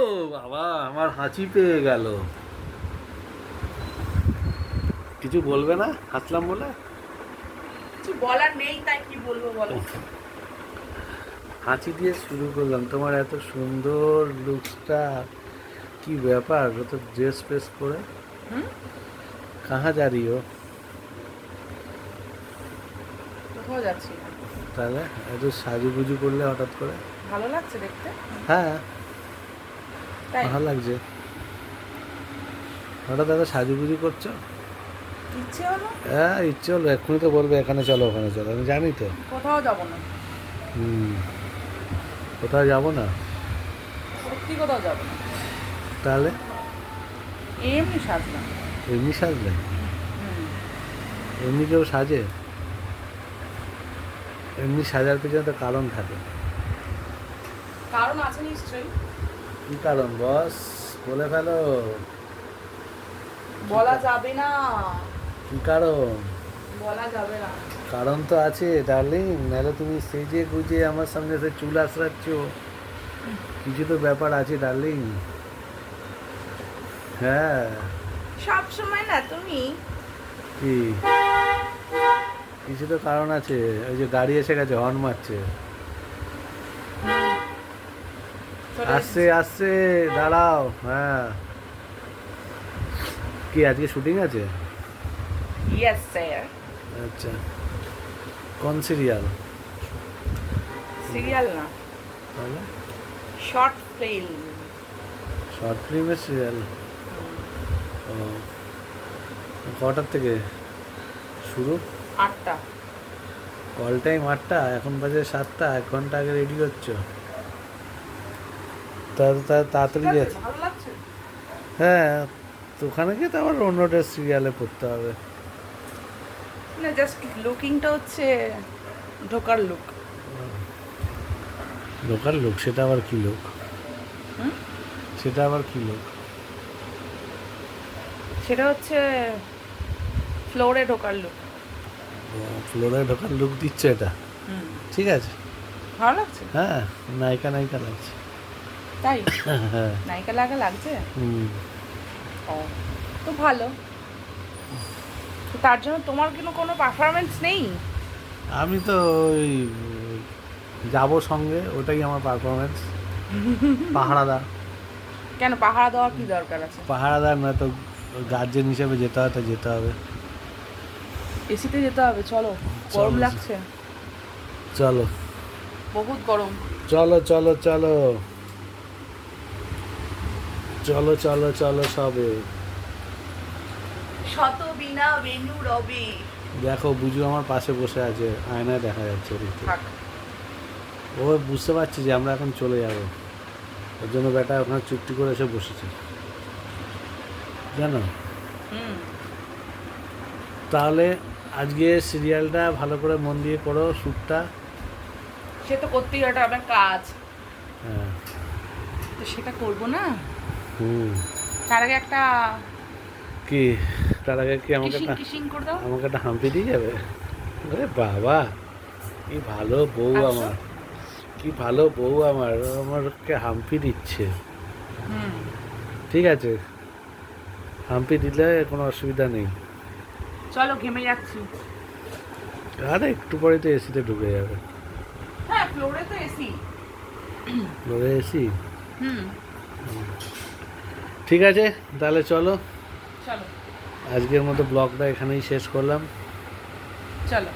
ও বাবা, আমার হাঁচি পেয়ে গেল। কিছু বলবে না হাসলাম বলে? কিছু বলার নেই, তাই কি বলবো বলো। হাঁচি দিয়ে শুরু করলাম, তোমার এত সুন্দর লুকসটা, কি ব্যাপার? তো ড্রেস ফ্রেস করে হুম, কাহা যা রही हो? কোথাও যাচ্ছি না। তাহলে এত সাজুগুজু করলে হঠাৎ করে? ভালো লাগছে দেখতে, হ্যাঁ, তাই ভালো লাগছে। হঠাৎ এত সাজুগুজু করছো? ইচ্ছে হলো। হ্যাঁ, ইচ্ছে হলো, এক্ষুনি তো বলবে এখানে চলো ওখানে চলো, আমি জানি তো। কোথাও যাবো না, হুম, কোথাও যাবো না? সত্যি কোথাও যাবো না। তাহলে এমনি সাজলাম। এমনি সাজলে? হুম, এমনি কেউ সাজে? এমনি সাজার পিছনে তো কারণ থাকে। কারণ আছে নিশ্চয়ই। কি কারণ বস? বলে ফেলো। বলা যাবে না, কি কারণ? বলা যাবে না। কারণ তো আছে ডার্লিং, নাহলে তুমি সেজে গুজে আমার সামনে এসে চুল আঁচড়াচ্ছ। কিছু তো ব্যাপার আছে ডার্লিং। হ্যাঁ। সব সময় না তুমি। কি? কিছু তো কারণ আছে। ওই যে গাড়ি এসে গেছে, হর্ন মারছে। আসছে আসছে, দাঁড়াও। হ্যাঁ, কি আজকে শুটিং আছে? Yes sir. আচ্ছা, কোন সিরিয়াল? সিরিয়াল না, তাহলে শর্ট ফিল্ম। শর্ট ফিল্মের সিরিয়াল। ও, কটার থেকে শুরু? 8টা। কল টাইম 8টা, এখন বাজে 7টা, 1 ঘন্টা আগে রেডি হচ্ছ। তাড়াতাড়ি ঠিক যে। আছে, ভালো লাগছে। হ্যাঁ, তো ওখানে গিয়ে তো আবার অন্যটা সিরিয়ালে পড়তে হবে। না, জাস্ট লুকিংটা হচ্ছে ঢোকার লুক। লোকাল লোক? সেটা আবার কি লোক? হুম, সেটা আবার কি লোক? সেটা হচ্ছে ফ্লোরে ঢোকার লুক। ফ্লোরে ঢোকার লুক দিচ্ছে এটা? হুম, ঠিক আছে। ভালো লাগছে। হ্যাঁ, নায়িকা নায়িকা লাগছে। তাই হ্যাঁ। নায়িকা লাগা লাগছে। হুম। ও, তো ভালো। তো তার জন্য তোমার কোনো পারফরমেন্স নেই? আমি তো ওই যাবো সঙ্গে, ওটাই আমার পারফরমেন্স। পাহারাদার। কেন পাহারা দেওয়ার কি দরকার আছে? পাহারাদার না তো গার্জেন হিসেবে যেতে হয়, তো যেতে হবে। এসিতে যেতে হবে, চলো। চলো। গরম লাগছে, চলো বহুত গরম। চলো চলো চলো চলো চলো চলো সবে। শত বিনা বেনু রবি। দেখো, বুঝু আমার পাশে বসে আছে, আয়নায় দেখা যাচ্ছে ওদিকে। থাক। ও বুঝতে পারছি যে আমরা এখন চলে যাব, ওর জন্য বেটা ওখানে চুপটি করে এসে বসেছে, জানো। হুম, তাহলে আজকে সিরিয়ালটা ভালো করে মন দিয়ে করো, শ্যুটটা। সে তো করতেই হয়, ওটা আমার কাজ। হ্যাঁ। তো সেটা করবো না? হুম। তার আগে একটা কি? তার আগে কি আমাকে কিসিং একটা, কিসিং করে দাও। আমাকে একটা হাম্পি দিয়ে যাবে? আরে বাবা, কি ভালো বউ আসো। আমার, কি ভালো বউ আমার, ও আমাকে হাম্পি দিচ্ছে। হুম, ঠিক আছে, হাম্পি দিলে কোনো অসুবিধা নেই। চলো, ঘেমে যাচ্ছি। আরে একটু পরে তো এসিতে ঢুকে যাবে। হ্যাঁ, ফ্লোরে তো এসি। বলে এসি। হুম, ঠিক আছে, তাহলে চলো, চলো আজকের মতো ব্লগটা এখানেই শেষ করলাম। চলো।